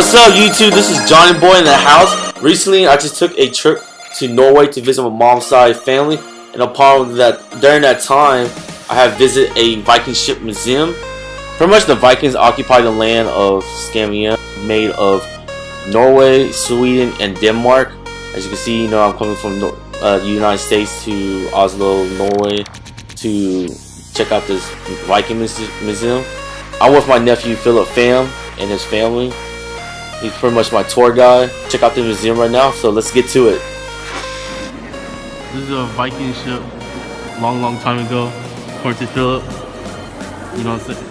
What's up, YouTube? This is Johnny Boy in the house. Recently, I just took a trip to Norway to visit my mom's side family, and upon that, during that time, I have visited a Viking Ship Museum. Pretty much, the Vikings occupied the land of Scandinavia, made of Norway, Sweden, and Denmark. As you can see, I'm coming from the United States to Oslo, Norway, to check out this Viking Museum. I'm with my nephew Philip Pham and his family. He's pretty much my tour guide. Check out the museum right now, so let's get to it. This is a Viking ship, long time ago, according to Philip. You know what I'm saying?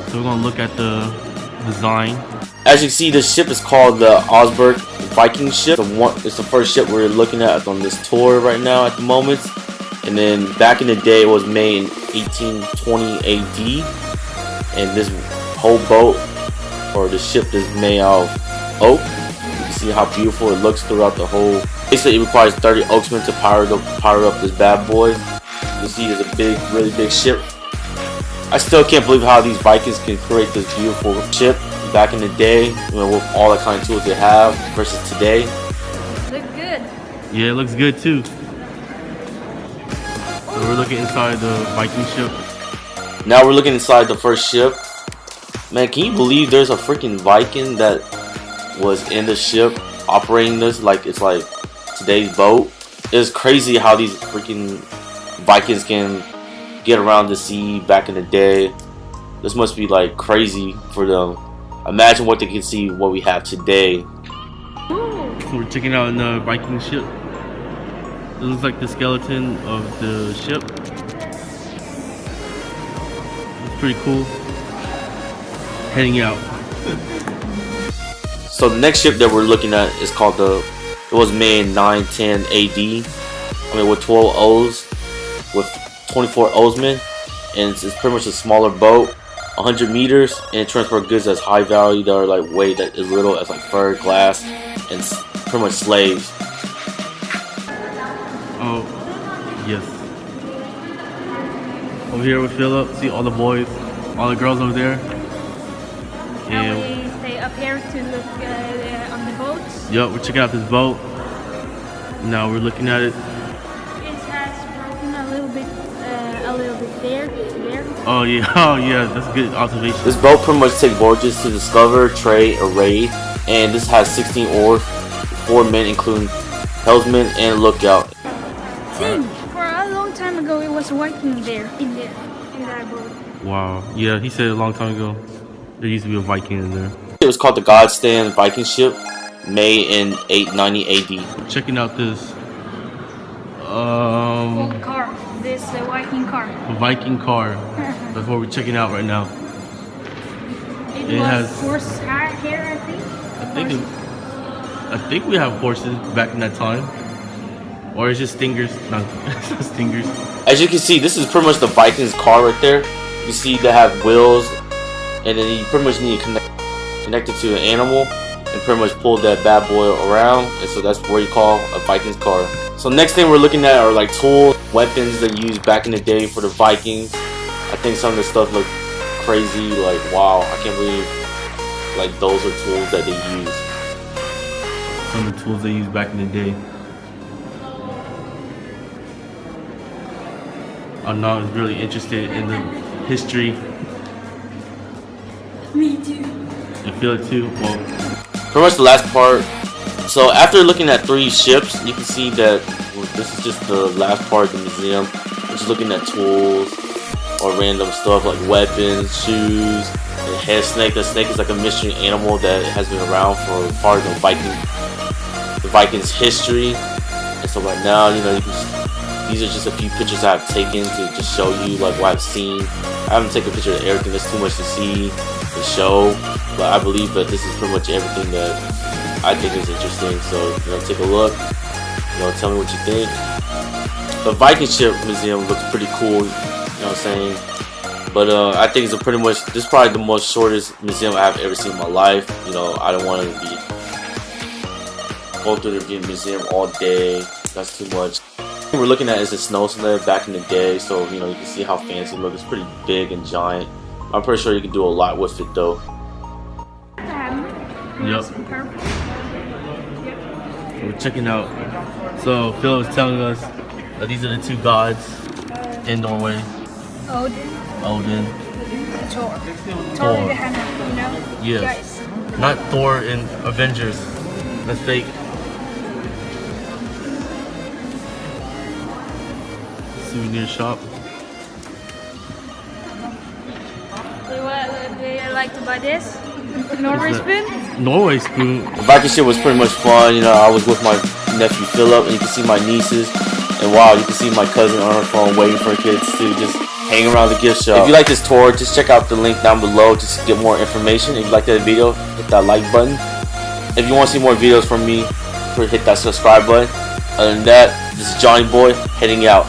So we're gonna look at the design. As you can see, this ship is called the Osberg Viking Ship. It's the first ship we're looking at on this tour right now at the moment. And then back in the day, it was made in 1820 AD. And this whole boat, or the ship, is made out of oak. You can see how beautiful it looks throughout the whole. Basically, it requires 30 oaksmen to power up this bad boy. You see, it's a really big ship. I still can't believe how these Vikings can create this beautiful ship back in the day, with all the kind of tools they have versus today. Look good. Yeah, it looks good too. So we're looking inside the Viking ship. Now we're looking inside the first ship. Man, can you believe there's a freaking Viking that was in the ship operating this like it's like today's boat? It's crazy how these freaking Vikings can get around the sea back in the day. This must be like crazy for them. Imagine what they can see what we have today. So we're checking out in the Viking ship. It looks like the skeleton of the ship. It's pretty cool. Heading out. So the next ship that we're looking at is called it was made in 910 AD. With 12 O's, with 24 oarsmen, and it's pretty much a smaller boat, 100 meters, and it transports goods that's high value that are like weight that is little as like fur, glass, and pretty much slaves. Oh, yes. Over here with Philip, see all the boys, all the girls over there. And we stay up here to look on the boats. Yup, we're checking out this boat. Now we're looking at it. It has broken a little bit there. Oh yeah, that's a good observation. This boat pretty much takes voyages to discover, trade, or raid, and this has 16 oars, 4 men including helmsman and lookout. For a long time ago, it was Viking there in that boat. Wow, yeah, he said a long time ago there used to be a Viking in there. It was called the Godstand Viking Ship, made in 890 AD. Checking out this Old car. This Viking car. Viking car. That's what we're checking out right now. It was horse hair, I think. I think we have horses back in that time. Or it's just stingers. No, it's not stingers. As you can see, this is pretty much the Vikings car right there. You see they have wheels, and then you pretty much need to connect it to an animal and pretty much pull that bad boy around, and so that's what you call a Vikings car. So next thing we're looking at are like tools, weapons they used back in the day for the Vikings. I think some of the stuff look crazy, like wow, I can't believe like those are tools that they use. Some of the tools they used back in the day. I'm not really interested in the history. Me too. I feel it too. Well, pretty much the last part. So after looking at 3 ships, you can see that this is just the last part of the museum. We're just looking at tools or random stuff like weapons, shoes, and head snake. The snake is like a mystery animal that has been around for part of the Vikings history. And so right now, these are just a few pictures I've taken to just show you like what I've seen. I haven't taken a picture of everything. There's too much to see, to show, but I believe that this is pretty much everything that I think is interesting. So take a look. Tell me what you think. The Viking Ship Museum looks pretty cool. You know what I'm saying? But I think this is probably the most shortest museum I've ever seen in my life. I don't want to be going through the museum all day. That's too much. What we're looking at is a snow sled back in the day, so you can see how fancy it looks. It's pretty big and giant. I'm pretty sure you can do a lot with it though. Yep. Some purple. We're checking out. So Phil was telling us that these are the two gods in Norway. Odin. Thor. Thor. With the hammer, you know? Yes. Guys. Not Thor in Avengers. That's fake. Souvenir shop. Do you like to buy this? Norway spoon? Norway spoon. The Viking ship was pretty much fun. You know, I was with my nephew Philip, and you can see my nieces. And wow, you can see my cousin on her phone waiting for kids to just hang around the gift shop. If you like this tour, just check out the link down below just to get more information. If you like that video, hit that like button. If you want to see more videos from me, hit that subscribe button. Other than that, this is Johnny Boy heading out.